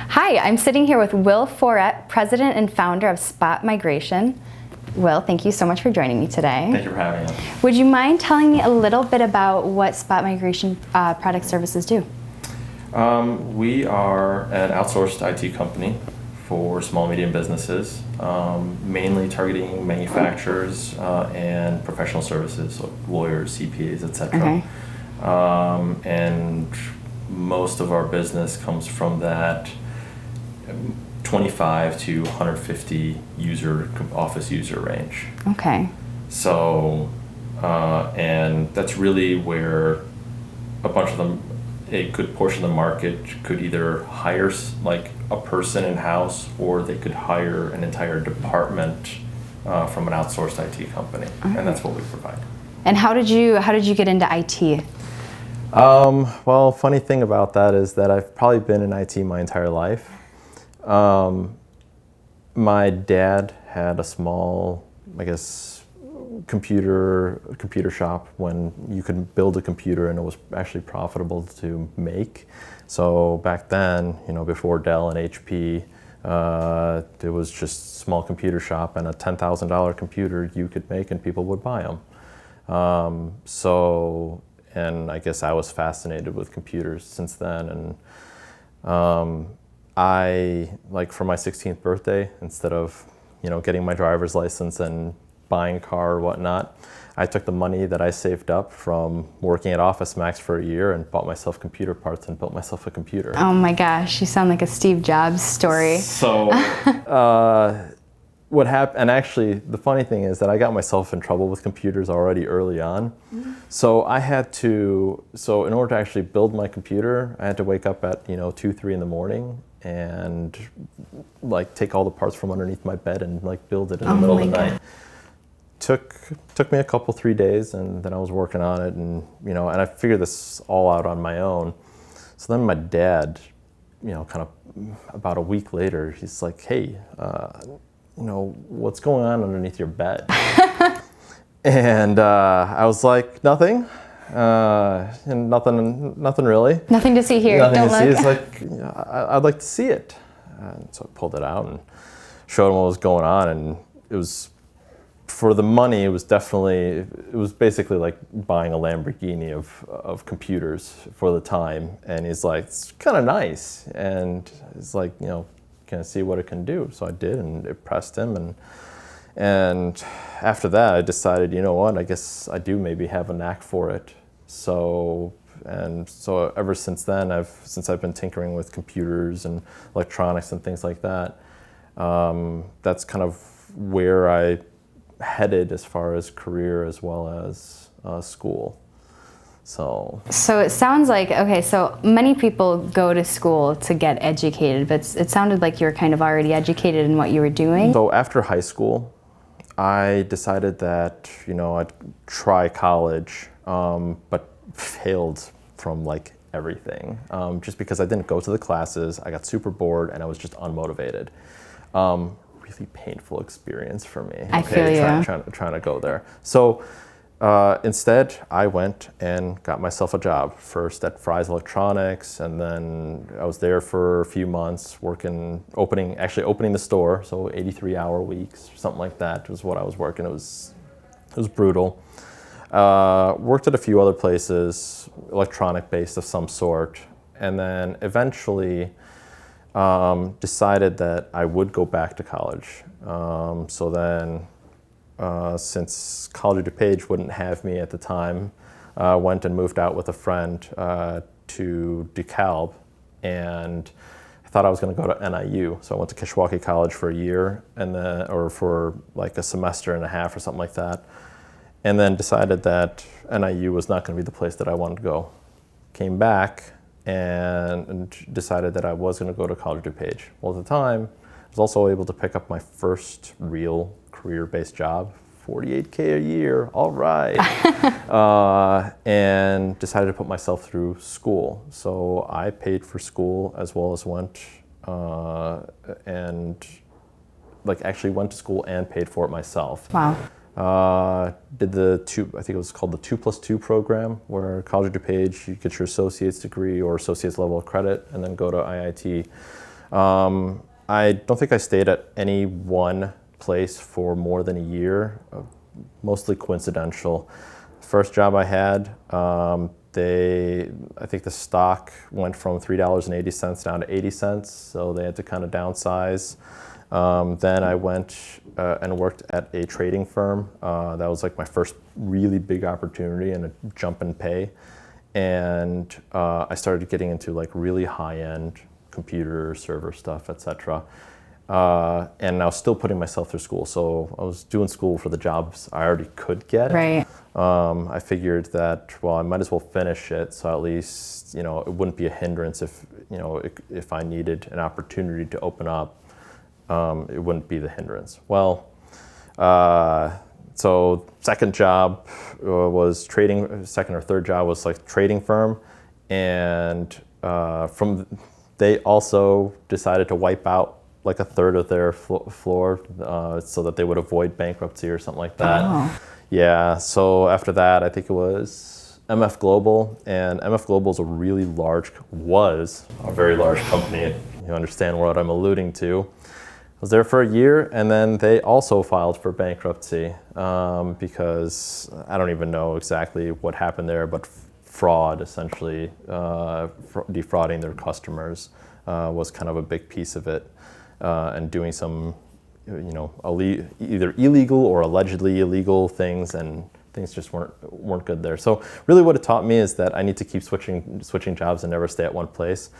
Hi, I'm sitting here with Will Foret, President and Founder of Spot Migration. Will, thank you so much for joining me today. Thank you for having me. Would you mind telling me a little bit about what Spot Migration product services do? We are an outsourced IT company for small and medium businesses, mainly targeting manufacturers and professional services, like lawyers, CPAs, etc. Okay. And most of our business comes from that 25 to 150 office user range. Okay. So, and that's really where a bunch of them, a good portion of the market could either hire like a person in-house, or they could hire an entire department from an outsourced IT company, Okay. and that's what we provide. And how did you get into IT? Well, funny thing about that is that I've probably been in IT my entire life. My dad had a small, I guess, computer shop when you could build a computer and it was actually profitable to make. So back then, before Dell and HP, it was just a small computer shop, and a $10,000 computer you could make and people would buy them. And I guess I was fascinated with computers since then. And I, like, for my 16th birthday, instead of, getting my driver's license and buying a car or whatnot, I took the money that I saved up from working at Office Max for a year and bought myself computer parts and built myself a computer. Oh my gosh, you sound like a Steve Jobs story. So, what happened, and actually the funny thing is that I got myself in trouble with computers already early on. Mm-hmm. So in order to actually build my computer, I had to wake up at 2, 3 in the morning and like take all the parts from underneath my bed and like build it in the middle of the night. Took me a couple, 3 days, and then I was working on it, and and I figured this all out on my own. So then my dad, kind of about a week later, he's like, "Hey, what's going on underneath your bed?" And I was like, "Nothing, and nothing really. Nothing to see here. Nothing Don't to look. see." It's like, I'd like to see it. And so I pulled it out and showed him what was going on, and it was, for the money, it was basically like buying a Lamborghini of computers for the time. And he's like, "It's kind of nice," and he's like, "Can I see what it can do?" So I did, and it impressed him. And after that, I decided, I guess I do maybe have a knack for it. So ever since then, since I've been tinkering with computers and electronics and things like that, that's kind of where I headed as far as career as well as school. So it sounds like, okay, so many people go to school to get educated, but it sounded like you were kind of already educated in what you were doing. So after high school, I decided that, I'd try college, but failed from like everything, just because I didn't go to the classes. I got super bored and I was just unmotivated. Really painful experience for me. I feel you. Trying to go there. So instead, I went and got myself a job, first at Fry's Electronics, and then I was there for a few months opening the store. So 83-hour weeks, something like that was what I was working. It was brutal. Worked at a few other places, electronic-based of some sort, and then eventually decided that I would go back to college. So then, since College of DuPage wouldn't have me at the time, went and moved out with a friend to DeKalb, and I thought I was going to go to NIU. So I went to Kishwaukee College for a year, or for like a semester and a half or something like that, and then decided that NIU was not going to be the place that I wanted to go. Came back and decided that I was going to go to College of DuPage. Well, at the time, I was also able to pick up my first real career-based job, $48K a year, all right. And decided to put myself through school. So I paid for school as well as went actually went to school and paid for it myself. Wow. Did I think it was called the 2+2 program, where College of DuPage, you get your associate's degree or associate's level of credit, and then go to IIT I don't think I stayed at any one place for more than a year, mostly coincidental. First job I had, I think the stock went from $3.80 down to 80 cents, so they had to kind of downsize. Then I went and worked at a trading firm. That was like my first really big opportunity and a jump in pay. And I started getting into like really high-end computer server stuff, etc. And I was still putting myself through school. So I was doing school for the jobs I already could get. Right. I figured that, well, I might as well finish it, so at least, it wouldn't be a hindrance if I needed an opportunity to open up, it wouldn't be the hindrance. Well, so second job was trading, second or third job was like trading firm, and they also decided to wipe out like a third of their floor so that they would avoid bankruptcy or something like that. Oh. Yeah, so after that, I think it was MF Global, and MF Global is was a very large company. You understand what I'm alluding to. I was there for a year, and then they also filed for bankruptcy because I don't even know exactly what happened there, but fraud, essentially, defrauding their customers was kind of a big piece of it, and doing some either illegal or allegedly illegal things, and things just weren't good there. So really what it taught me is that I need to keep switching jobs and never stay at one place.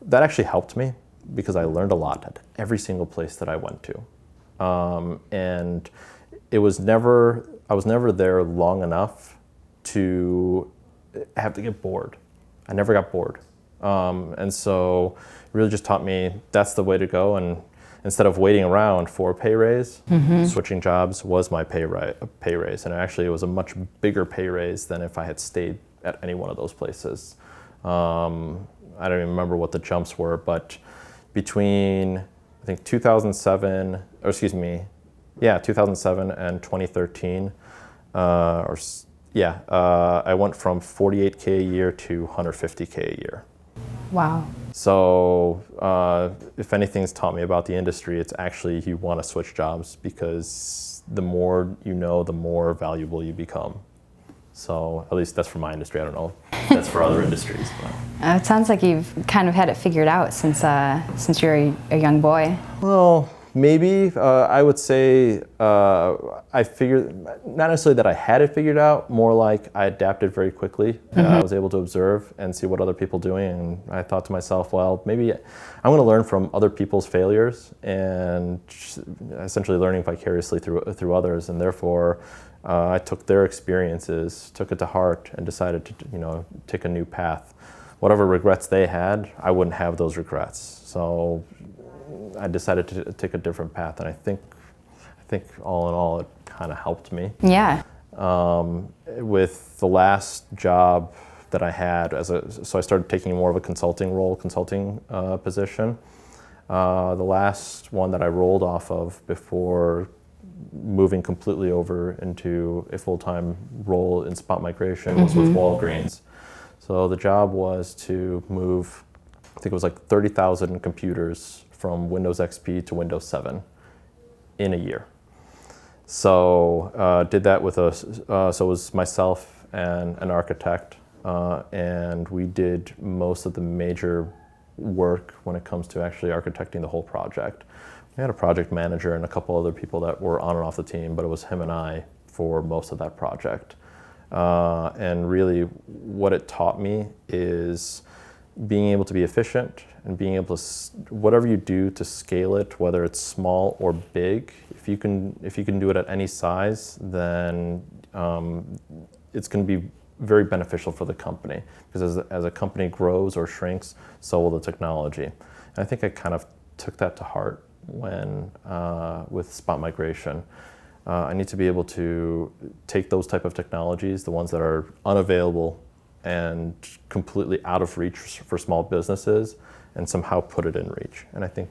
That actually helped me because I learned a lot at every single place that I went to. And I was never there long enough to have to get bored. I never got bored. And so it really just taught me that's the way to go. And instead of waiting around for a pay raise, switching jobs was my pay raise. And actually it was a much bigger pay raise than if I had stayed at any one of those places. I don't even remember what the jumps were, but between, I think 2007 and 2013, I went from $48K a year to $150K a year. Wow. So if anything's taught me about the industry, it's actually you want to switch jobs because the more you know, the more valuable you become. So at least that's for my industry. I don't know if that's for other industries. But. It sounds like you've kind of had it figured out since you're a young boy. Well, maybe. I would say I figured, not necessarily that I had it figured out, more like I adapted very quickly. I was able to observe and see what other people doing, and I thought to myself, well, maybe I'm going to learn from other people's failures and essentially learning vicariously through others, and therefore I took their experiences, took it to heart, and decided to take a new path. Whatever regrets they had, I wouldn't have those regrets. So I decided to take a different path, and I think all in all, it kind of helped me. Yeah. With the last job that I had, so I started taking more of a consulting position. The last one that I rolled off of before moving completely over into a full-time role in spot migration was with Walgreens. So the job was to move, I think it was like 30,000 computers from Windows XP to Windows 7 in a year. So did that with so it was myself and an architect, and we did most of the major work when it comes to actually architecting the whole project. We had a project manager and a couple other people that were on and off the team, but it was him and I for most of that project. And really what it taught me is being able to be efficient and being able to, whatever you do to scale it, whether it's small or big, if you can do it at any size, then it's going to be very beneficial for the company, because as a company grows or shrinks, so will the technology. And I think I kind of took that to heart when with spot migration. I need to be able to take those type of technologies, the ones that are unavailable and completely out of reach for small businesses, and somehow put it in reach. And I think.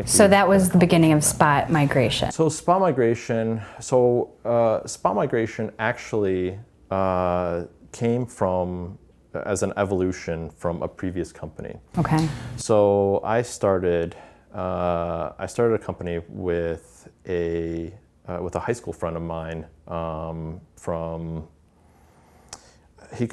So that was the beginning of spot migration. So spot migration actually came from as an evolution from a previous company. Okay. So I started I started a company with a high school friend of mine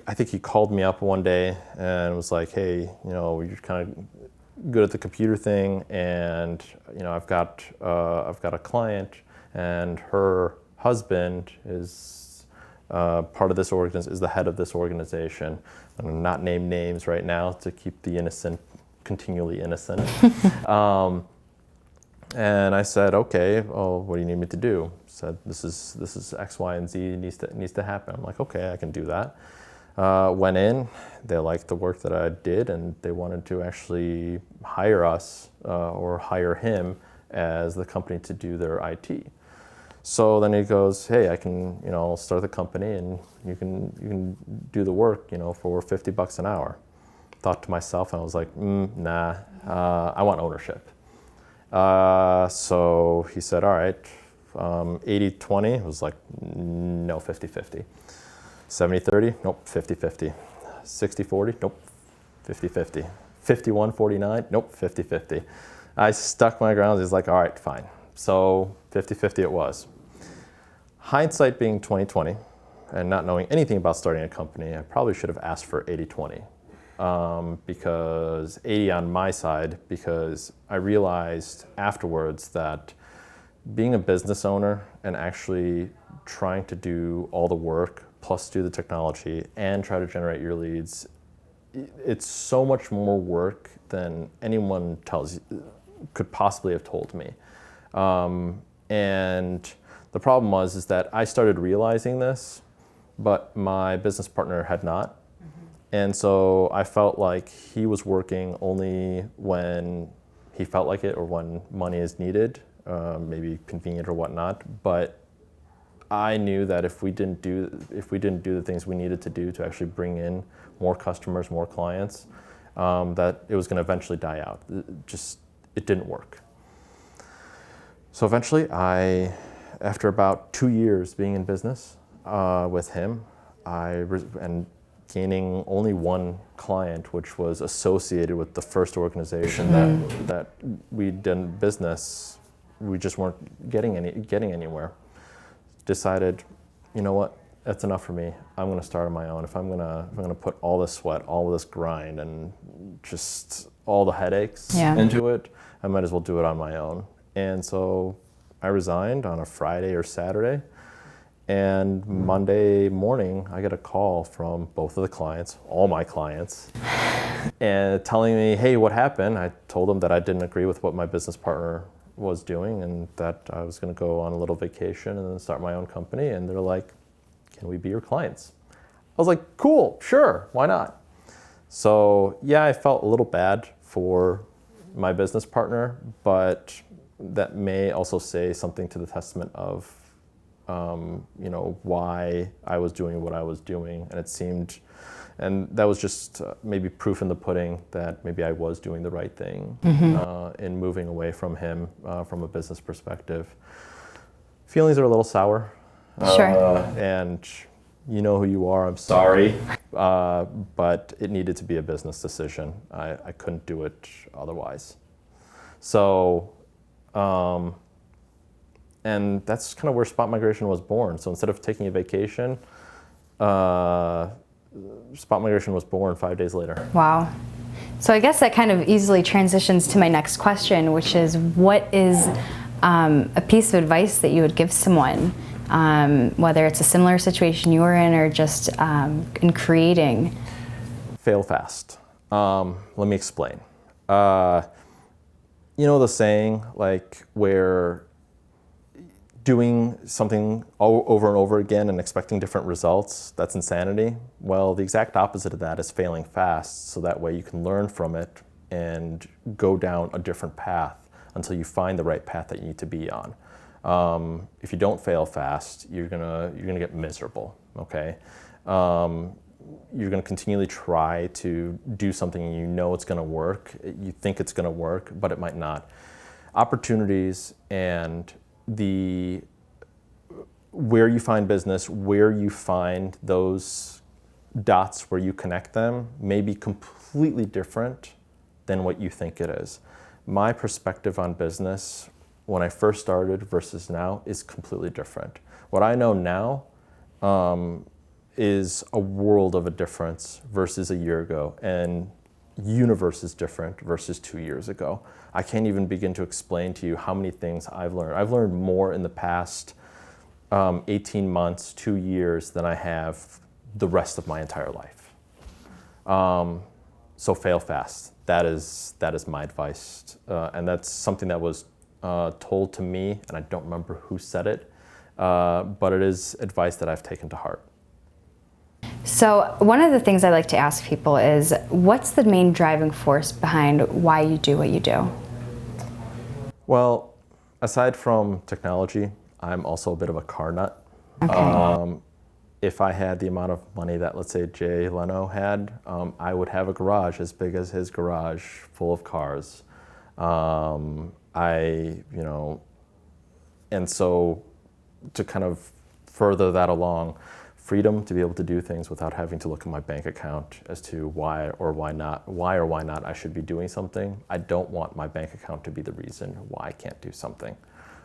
I think he called me up one day and was like, hey, you're kind of good at the computer thing, and I've got a client, and her husband is part of this organization, is the head of this organization. I'm gonna not name names right now to keep the innocent continually innocent. And I said, okay, well, what do you need me to do? He said, this is X, Y, and Z needs to happen. I'm like, okay, I can do that. Went in, they liked the work that I did, and they wanted to actually hire us or hire him as the company to do their IT. So then he goes, hey, I can, I'll start the company and you can do the work, for $50 an hour. Thought to myself, and I was like, nah, I want ownership. So he said, all right, 80-20, it was like, no, 50-50. 70-30, nope, 50-50. 60-40, nope, 50-50. 51-49, nope, 50-50. I stuck my ground. He's like, all right, fine. So 50-50 it was. Hindsight being 20/20, and not knowing anything about starting a company, I probably should have asked for 80-20. Because 80 on my side, because I realized afterwards that being a business owner and actually trying to do all the work plus do the technology and try to generate your leads, it's so much more work than anyone could possibly have told me. And the problem is that I started realizing this, but my business partner had not. And so I felt like he was working only when he felt like it or when money is needed, maybe convenient or whatnot. But I knew that if we didn't do the things we needed to do to actually bring in more customers, more clients, that it was going to eventually die out. It didn't work. So eventually, after about 2 years being in business with him, and gaining only one client, which was associated with the first organization that we'd done business, we just weren't getting anywhere. Decided, you know what, that's enough for me. I'm going to start on my own. If I'm going to put all this sweat, all this grind, and just all the headaches into it, I might as well do it on my own. And so I resigned on a Friday or Saturday. And Monday morning, I get a call from both of the clients, all my clients, and telling me, hey, what happened? I told them that I didn't agree with what my business partner was doing and that I was going to go on a little vacation and then start my own company. And they're like, can we be your clients? I was like, cool, sure, why not? So yeah, I felt a little bad for my business partner, but that may also say something to the testament of why I was doing what I was doing. And it seemed, and that was just maybe proof in the pudding that maybe I was doing the right thing in moving away from him from a business perspective. Feelings are a little sour. Sure. And you know who you are, I'm sorry. But it needed to be a business decision. I couldn't do it otherwise. So, and that's kind of where Spot Migration was born. So instead of taking a vacation, Spot Migration was born 5 days later. Wow. So I guess that kind of easily transitions to my next question, which is, what is a piece of advice that you would give someone, whether it's a similar situation you were in or just in creating? Fail fast. Let me explain. You know the saying, like, where doing something over and over again and expecting different results, that's insanity? Well, the exact opposite of that is failing fast, so that way you can learn from it and go down a different path until you find the right path that you need to be on. If you don't fail fast, you're gonna get miserable, okay? You're gonna continually try to do something and you know it's gonna work, you think it's gonna work, but it might not. Opportunities and where you find business, where you find those dots where you connect them may be completely different than what you think it is. my perspective on business when I first started versus now is completely different. What I know now is a world of a difference versus a year ago, and universe is different versus 2 years ago. I can't even begin to explain to you how many things I've learned. I've learned more in the past 18 months, 2 years than I have the rest of my entire life. So fail fast. That is my advice, and that's something that was told to me, and I don't remember who said it, but it is advice that I've taken to heart. So one of the things I like to ask people is, what's the main driving force behind why you do what you do? Well, aside from technology, I'm also a bit of a car nut. Okay. If I had the amount of money that, let's say, Jay Leno had, I would have a garage as big as his garage, full of cars. And so to kind of further that along, freedom to be able to do things without having to look at my bank account as to why or why not I should be doing something. I don't want my bank account to be the reason why I can't do something.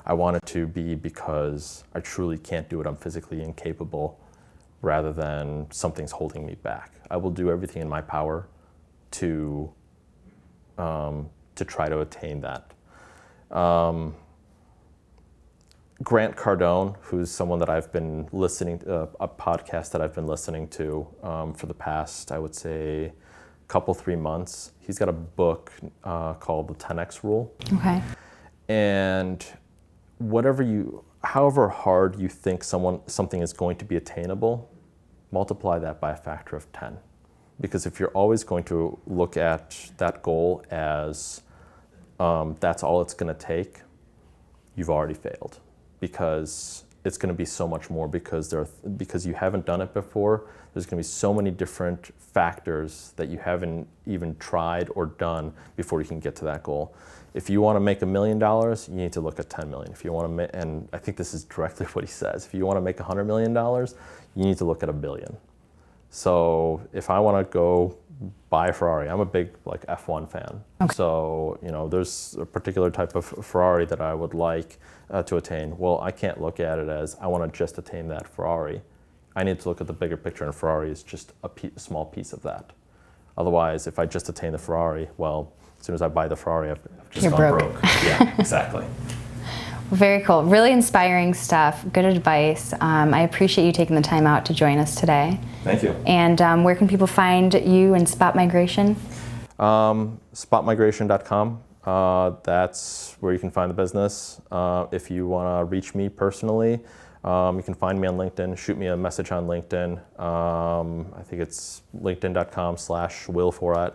I want it to be because I truly can't do it, I'm physically incapable, rather than something's holding me back. I will do everything in my power to try to attain that. Grant Cardone, who's someone that I've been listening to, a podcast that I've been listening to for the past, I would say, couple, 3 months. He's got a book called The 10X Rule. Okay. And however hard you think something is going to be attainable, multiply that by a factor of 10. Because if you're always going to look at that goal as that's all it's going to take, you've already failed. Because it's going to be so much more, because you haven't done it before. There's going to be so many different factors that you haven't even tried or done before you can get to that goal. If you want to make $1 million, you need to look at 10 million. If you want to and I think this is directly what he says. If you want to make $100 million, you need to look at $1 billion. So if I want to go buy a Ferrari, I'm a big F1 fan. Okay. So there's a particular type of Ferrari that I would like to attain. Well, I can't look at it as I want to just attain that Ferrari. I need to look at the bigger picture, and Ferrari is just a small piece of that. Otherwise, if I just attain the Ferrari, well, as soon as I buy the Ferrari, I've just gone broke. Yeah, exactly. Very cool. Really inspiring stuff. Good advice. I appreciate you taking the time out to join us today. Thank you. And where can people find you and Spot Migration? Spotmigration.com. That's where you can find the business. If you want to reach me personally, you can find me on LinkedIn. Shoot me a message on LinkedIn. I think it's linkedin.com/Will Foret.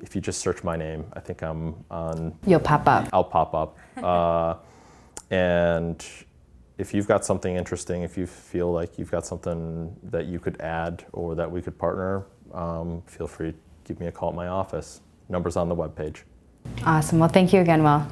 If you just search my name, I think I'm on. You'll pop up. I'll pop up. And if you've got something interesting, if you feel like you've got something that you could add or that we could partner, feel free to give me a call at my office. Number's on the webpage. Awesome. Well, thank you again, Will.